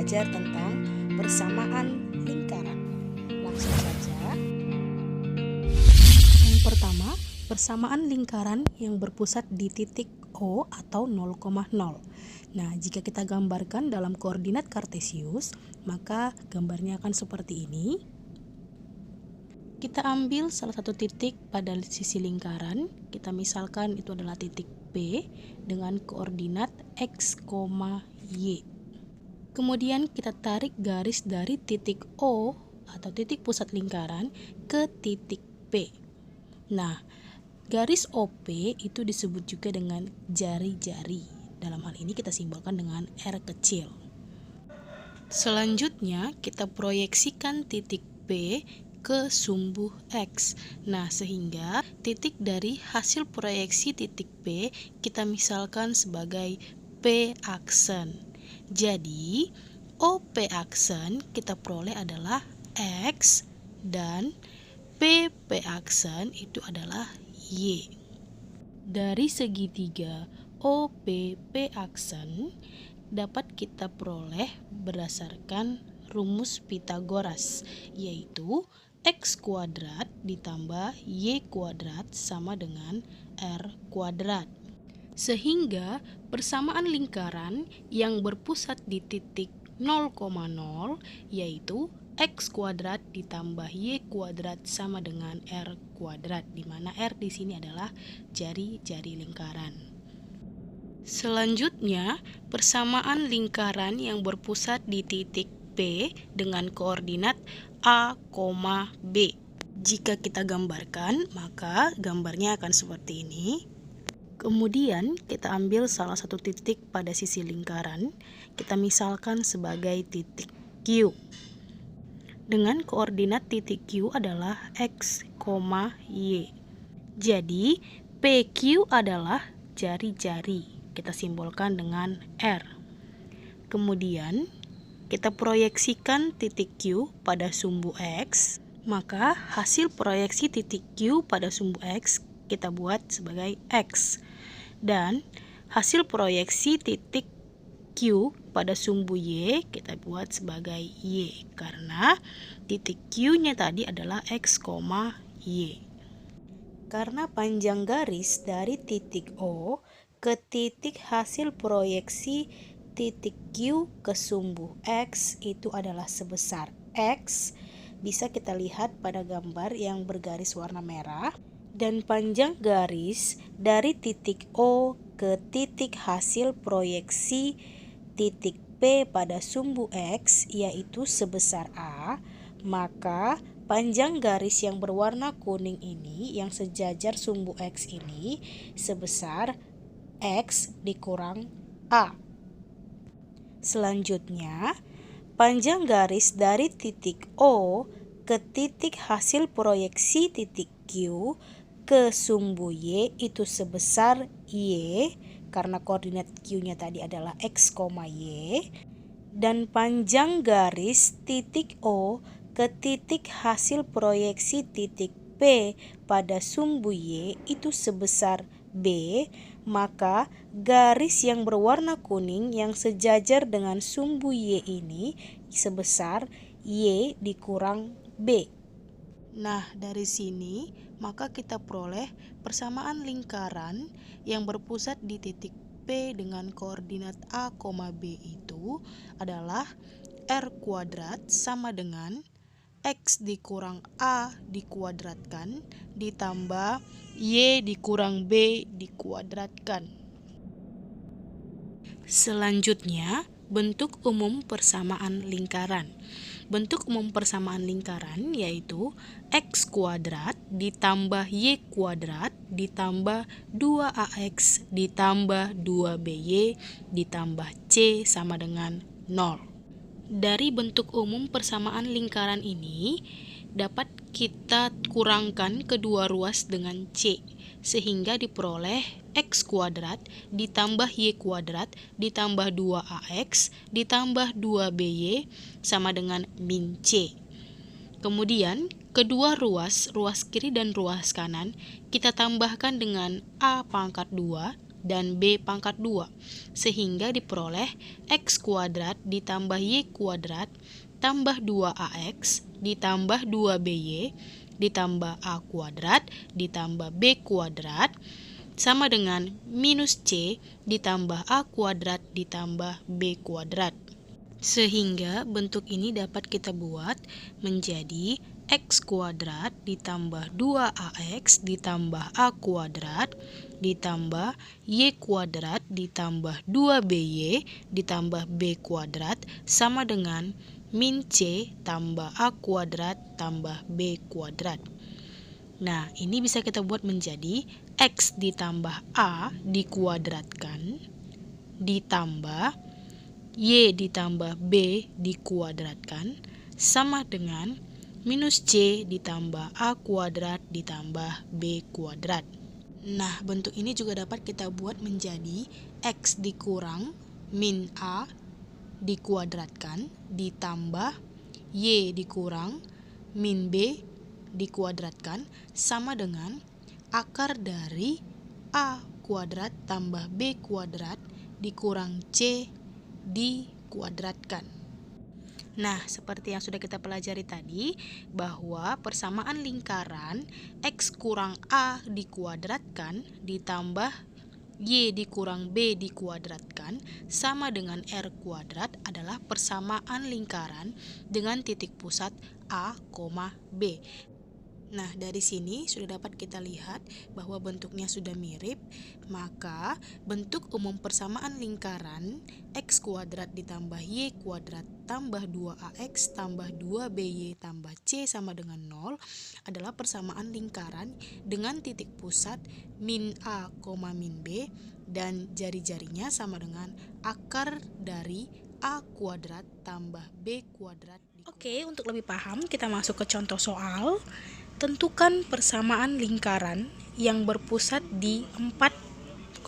belajar tentang persamaan lingkaran. Langsung saja. Yang pertama, persamaan lingkaran yang berpusat di titik O atau 0,0. Nah, jika kita gambarkan dalam koordinat kartesius, maka gambarnya akan seperti ini. Kita ambil salah satu titik pada sisi lingkaran, kita misalkan itu adalah titik P dengan koordinat X, Y. Kemudian kita tarik garis dari titik O atau titik pusat lingkaran ke titik P. Nah, garis OP itu disebut juga dengan jari-jari. Dalam hal ini kita simbolkan dengan R kecil. Selanjutnya kita proyeksikan titik P ke sumbu X. Nah, sehingga titik dari hasil proyeksi titik P kita misalkan sebagai P aksen. Jadi, OP aksen kita peroleh adalah X dan PP aksen itu adalah Y. Dari segitiga OPP aksen dapat kita peroleh berdasarkan rumus Pythagoras, yaitu X kuadrat ditambah Y kuadrat sama dengan R kuadrat. Sehingga persamaan lingkaran yang berpusat di titik 0,0 yaitu X kuadrat ditambah Y kuadrat sama dengan R kuadrat, di mana R di sini adalah jari-jari lingkaran. Selanjutnya, persamaan lingkaran yang berpusat di titik P dengan koordinat A, B. Jika kita gambarkan, maka gambarnya akan seperti ini. Kemudian kita ambil salah satu titik pada sisi lingkaran, kita misalkan sebagai titik Q. Dengan koordinat titik Q adalah X, Y. Jadi PQ adalah jari-jari. Kita simbolkan dengan R. Kemudian kita proyeksikan titik Q pada sumbu X, maka hasil proyeksi titik Q pada sumbu X kita buat sebagai X. Dan hasil proyeksi titik Q pada sumbu Y kita buat sebagai Y, karena titik Q-nya tadi adalah X, Y. Karena panjang garis dari titik O ke titik hasil proyeksi titik Q ke sumbu X itu adalah sebesar X, bisa kita lihat pada gambar yang bergaris warna merah. Dan panjang garis dari titik O ke titik hasil proyeksi titik P pada sumbu X yaitu sebesar A, maka panjang garis yang berwarna kuning ini yang sejajar sumbu X ini sebesar X dikurang A. Selanjutnya, panjang garis dari titik O ke titik hasil proyeksi titik Q ke sumbu Y itu sebesar Y, karena koordinat Q-nya tadi adalah X, Y. Dan panjang garis titik O ke titik hasil proyeksi titik P pada sumbu Y itu sebesar B, maka garis yang berwarna kuning yang sejajar dengan sumbu Y ini sebesar Y dikurang B. Nah, dari sini maka kita peroleh persamaan lingkaran yang berpusat di titik P dengan koordinat A, B itu adalah R kuadrat sama dengan X dikurang A dikuadratkan ditambah Y dikurang B dikuadratkan. Selanjutnya, bentuk umum persamaan lingkaran. Bentuk umum persamaan lingkaran yaitu X kuadrat ditambah Y kuadrat ditambah 2AX ditambah 2BY ditambah C sama dengan 0. Dari bentuk umum persamaan lingkaran ini dapat kita kurangkan kedua ruas dengan C, sehingga diperoleh X kuadrat ditambah Y kuadrat ditambah 2AX ditambah 2BY sama dengan min C. Kemudian kedua ruas kiri dan ruas kanan kita tambahkan dengan A pangkat 2 dan B pangkat 2. Sehingga diperoleh X kuadrat ditambah Y kuadrat tambah 2AX ditambah 2BY ditambah A kuadrat ditambah B kuadrat sama dengan minus C ditambah A kuadrat ditambah B kuadrat. Sehingga bentuk ini dapat kita buat menjadi X kuadrat ditambah 2AX ditambah A kuadrat ditambah Y kuadrat ditambah 2BY ditambah B kuadrat sama dengan min C tambah A kuadrat tambah B kuadrat. Nah, ini bisa kita buat menjadi X ditambah A dikuadratkan ditambah Y ditambah B dikuadratkan sama dengan minus C ditambah A kuadrat ditambah B kuadrat. Nah, bentuk ini juga dapat kita buat menjadi X dikurang min A dikuadratkan ditambah Y dikurang min B dikuadratkan sama dengan akar dari A kuadrat tambah B kuadrat dikurang C dikuadratkan. Nah, seperti yang sudah kita pelajari tadi, bahwa persamaan lingkaran X kurang A dikuadratkan ditambah Y dikurang B dikuadratkan sama dengan R kuadrat adalah persamaan lingkaran dengan titik pusat A, B. Nah, dari sini sudah dapat kita lihat bahwa bentuknya sudah mirip, maka bentuk umum persamaan lingkaran X kuadrat ditambah Y kuadrat tambah 2AX tambah 2BY tambah C sama dengan 0 adalah persamaan lingkaran dengan titik pusat min A, min B dan jari-jarinya sama dengan akar dari A kuadrat tambah B kuadrat. Oke, untuk lebih paham kita masuk ke contoh soal. Tentukan persamaan lingkaran yang berpusat di 4,-3,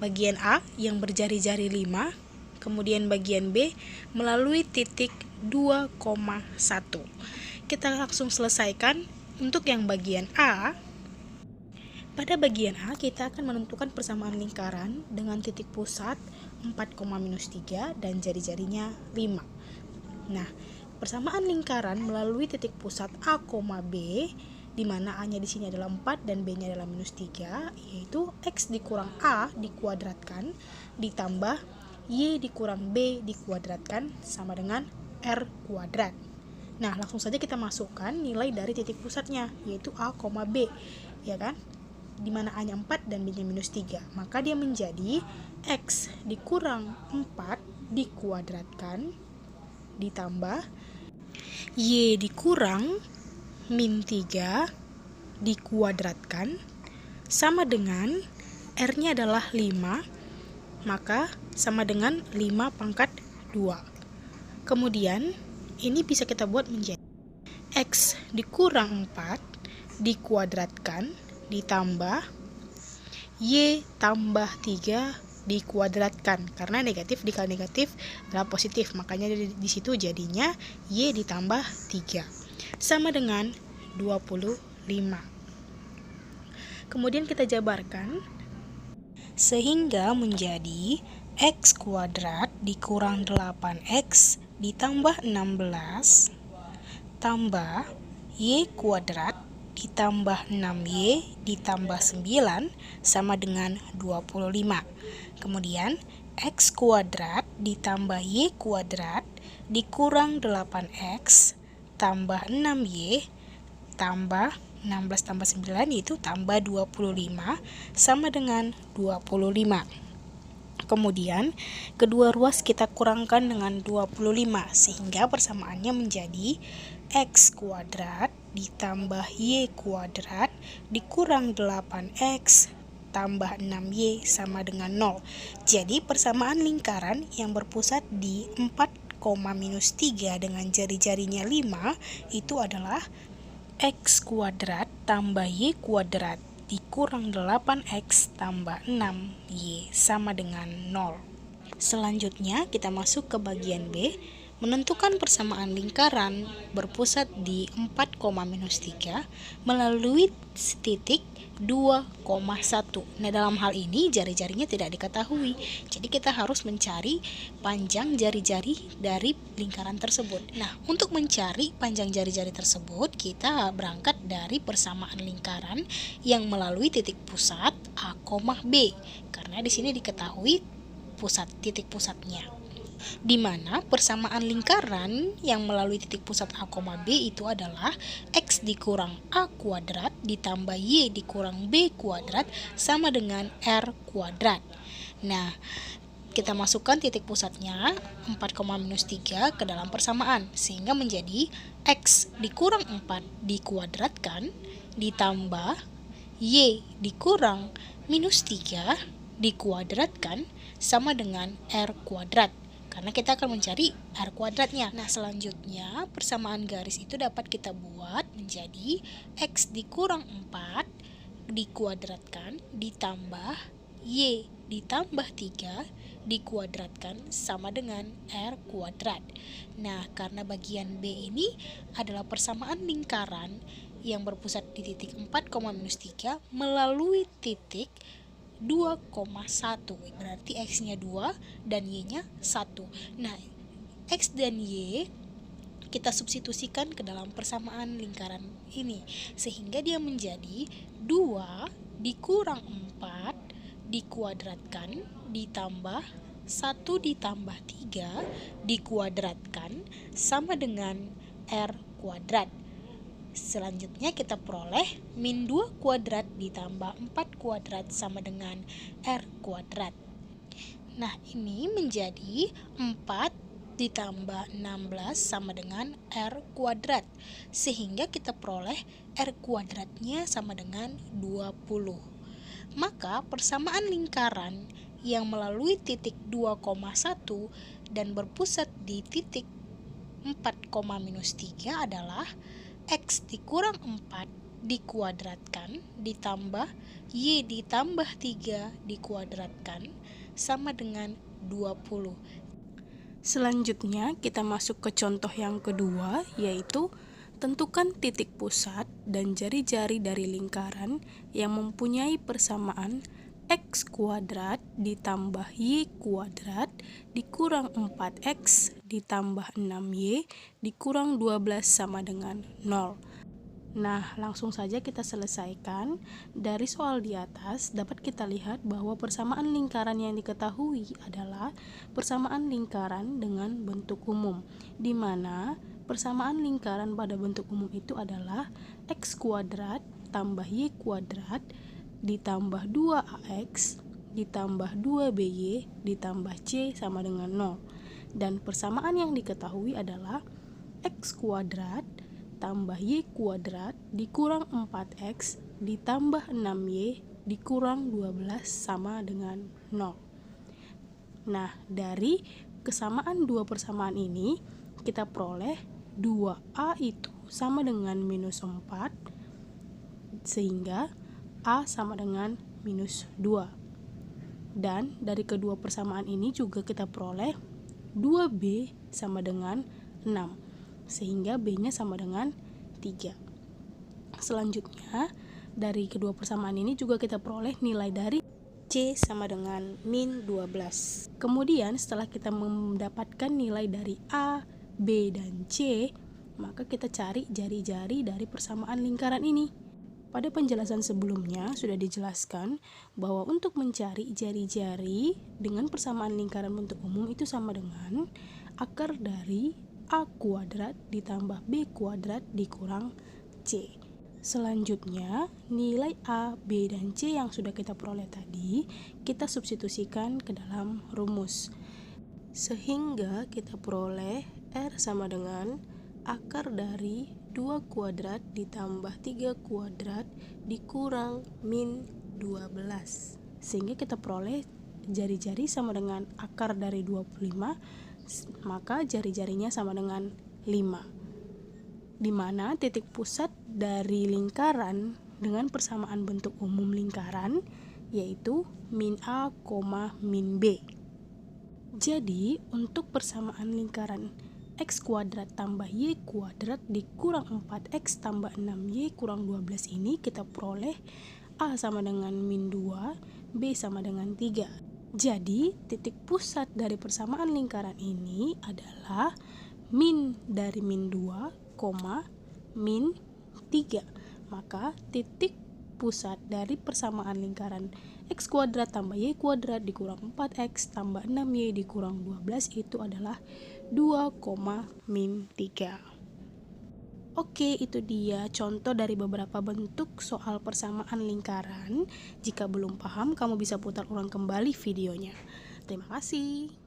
bagian A yang berjari-jari 5, kemudian bagian B melalui titik 2,1. Kita langsung selesaikan. Untuk yang bagian A, pada bagian A kita akan menentukan persamaan lingkaran dengan titik pusat 4,-3 dan jari-jarinya 5. Nah, persamaan lingkaran melalui titik pusat A, B, di mana A-nya di sini adalah 4 dan B-nya adalah -3, yaitu X dikurang A dikuadratkan ditambah Y dikurang B dikuadratkan sama dengan R kuadrat. Nah, langsung saja kita masukkan nilai dari titik pusatnya, yaitu A, B, ya kan? Di mana A-nya 4 dan B-nya -3. Maka dia menjadi X dikurang 4 dikuadratkan ditambah Y dikurang min 3 dikuadratkan sama dengan R-nya adalah 5, maka sama dengan 5 pangkat 2. Kemudian ini bisa kita buat menjadi X dikurang 4 dikuadratkan ditambah Y tambah 3 dikuadratkan, karena negatif dikali negatif adalah positif, makanya di situ jadinya Y ditambah 3 sama dengan 25. Kemudian kita jabarkan sehingga menjadi X kuadrat dikurang 8X ditambah 16 tambah Y kuadrat ditambah 6Y ditambah 9 sama dengan 25. Kemudian X kuadrat ditambah Y kuadrat dikurang 8X tambah 6Y tambah 16 tambah 9 yaitu tambah 25 sama dengan 25. Kemudian kedua ruas kita kurangkan dengan 25 sehingga persamaannya menjadi X kuadrat ditambah Y kuadrat dikurang 8X tambah 6Y sama dengan 0. Jadi persamaan lingkaran yang berpusat di 4,-3 dengan jari-jarinya 5 itu adalah X kuadrat tambah Y kuadrat dikurang 8X tambah 6Y sama dengan 0. Selanjutnya kita masuk ke bagian B, Menentukan persamaan lingkaran berpusat di 4,-3 melalui titik 2,1. Nah, dalam hal ini jari-jarinya tidak diketahui. Jadi kita harus mencari panjang jari-jari dari lingkaran tersebut. Nah, untuk mencari panjang jari-jari tersebut, kita berangkat dari persamaan lingkaran yang melalui titik pusat A, B. Karena di sini diketahui titik pusatnya, di mana persamaan lingkaran yang melalui titik pusat A, B itu adalah X dikurang A kuadrat ditambah Y dikurang B kuadrat sama dengan R kuadrat. Nah, kita masukkan titik pusatnya 4,-3 ke dalam persamaan, sehingga menjadi X dikurang 4 dikuadratkan ditambah Y dikurang -3 dikuadratkan sama dengan R kuadrat. Karena kita akan mencari R kuadratnya. Nah, selanjutnya persamaan garis itu dapat kita buat menjadi X dikurang 4 dikuadratkan ditambah Y ditambah 3 dikuadratkan sama dengan R kuadrat. Nah, karena bagian B ini adalah persamaan lingkaran yang berpusat di titik 4,-3 melalui titik 2,1, berarti X-nya 2 dan Y-nya 1. Nah, X dan Y kita substitusikan ke dalam persamaan lingkaran ini, sehingga dia menjadi 2 dikurang 4 dikuadratkan ditambah 1 ditambah 3 dikuadratkan sama dengan R kuadrat. Selanjutnya kita peroleh -2 kuadrat ditambah 4 kuadrat sama dengan R kuadrat. Nah, ini menjadi 4 ditambah 16 sama dengan R kuadrat, sehingga kita peroleh R kuadratnya sama dengan 20. Maka persamaan lingkaran yang melalui titik 2,1 dan berpusat di titik 4,-3 adalah X dikurang 4 dikuadratkan ditambah Y ditambah 3 dikuadratkan sama dengan 20. Selanjutnya kita masuk ke contoh yang kedua, yaitu tentukan titik pusat dan jari-jari dari lingkaran yang mempunyai persamaan X kuadrat ditambah Y kuadrat dikurang 4X ditambah 6Y dikurang 12 sama dengan 0. Nah, langsung saja kita selesaikan. Dari soal di atas dapat kita lihat bahwa persamaan lingkaran yang diketahui adalah persamaan lingkaran dengan bentuk umum, di mana persamaan lingkaran pada bentuk umum itu adalah X kuadrat tambah Y kuadrat ditambah 2AX ditambah 2BY ditambah C sama dengan 0. Dan persamaan yang diketahui adalah X kuadrat tambah Y kuadrat dikurang 4X ditambah 6Y dikurang 12 sama dengan 0. Nah, dari kesamaan dua persamaan ini kita peroleh 2A itu sama dengan -4, sehingga A sama dengan -2. Dan dari kedua persamaan ini juga kita peroleh 2B sama dengan 6, sehingga B-nya sama dengan 3. Selanjutnya, dari kedua persamaan ini juga kita peroleh nilai dari C sama dengan -12. Kemudian setelah kita mendapatkan nilai dari A, B, dan C, maka kita cari jari-jari dari persamaan lingkaran ini. Pada penjelasan sebelumnya sudah dijelaskan bahwa untuk mencari jari-jari dengan persamaan lingkaran bentuk umum itu sama dengan akar dari A kuadrat ditambah B kuadrat dikurang C. Selanjutnya, nilai A, B, dan C yang sudah kita peroleh tadi kita substitusikan ke dalam rumus, sehingga kita peroleh R sama dengan akar dari 2 kuadrat ditambah 3 kuadrat dikurang -12, sehingga kita peroleh jari-jari sama dengan akar dari 25, maka jari-jarinya sama dengan 5, di mana titik pusat dari lingkaran dengan persamaan bentuk umum lingkaran yaitu -A, -B. Jadi untuk persamaan lingkaran X kuadrat tambah Y kuadrat dikurang 4X tambah 6Y kurang 12 ini kita peroleh A sama dengan min 2, B sama dengan 3. Jadi titik pusat dari persamaan lingkaran ini adalah min dari min 2, min 3. Maka titik pusat dari persamaan lingkaran X kuadrat tambah Y kuadrat dikurang 4X tambah 6Y dikurang 12 itu adalah 2, min 3. Oke, itu dia contoh dari beberapa bentuk soal persamaan lingkaran. Jika belum paham, kamu bisa putar ulang kembali videonya. Terima kasih.